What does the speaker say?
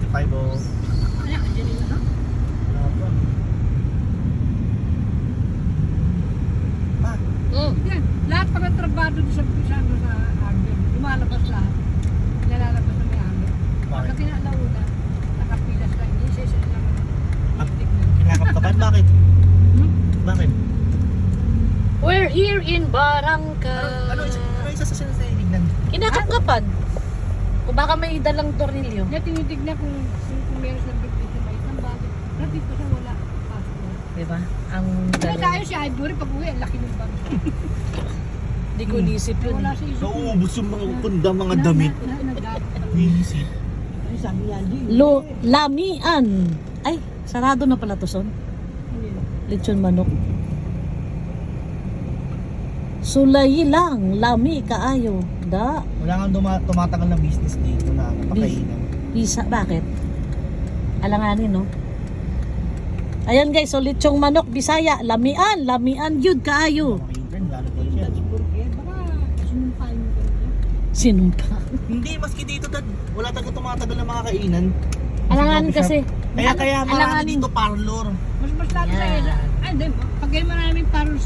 25 o... Ano, andyan yung ano? Ma, Yan, lahat pa ng trabaho doon sa ano sa hardware. Lumalabas lahat. Nalalabas na may hardware. Pagka bakit? kinalauna, nakapilas lang. Hindi siya sila lang. Kinakapkapan? Bakit? Hmm? Bakit? We're here in Barangka. Ano isa sa sinasailignan? Kinakapkapan. Kung baka may dalang tornilyo. Kaya tinitignan kung meron silang bigay sa may isang bagay. Pero dito siya wala. Pasok na. Diba? Ang Kaya tayo dalang. si Ivory pag uwi, ang laki ng bag. Hindi ko nisip yun. Wala sa isip. Nauubos yung mga punda, mga damit. Easy. Ay, sabi niya, di. Lamian. Ay, sarado na pala to, Son. Lechon manok. Sulay lang, lami kaayo. Da, Wala nga tumatagal na business dito na napakainan. bisa, bakit? Alanganin, no? Ayan guys, so lechong manok, Bisaya, lamian, lamian yun kaayo. Makainan, lalo po siya. Baka sinumpain mo ko niya. Sinumpa. Hindi, maski dito dad, wala talaga tumatagal na mga kainan. Alanganin kasi. Kaya marami Alanganin. dito parlor. Mas lalo Yan. tayo sa... Ay, hindi. Pag ganyan maraming parang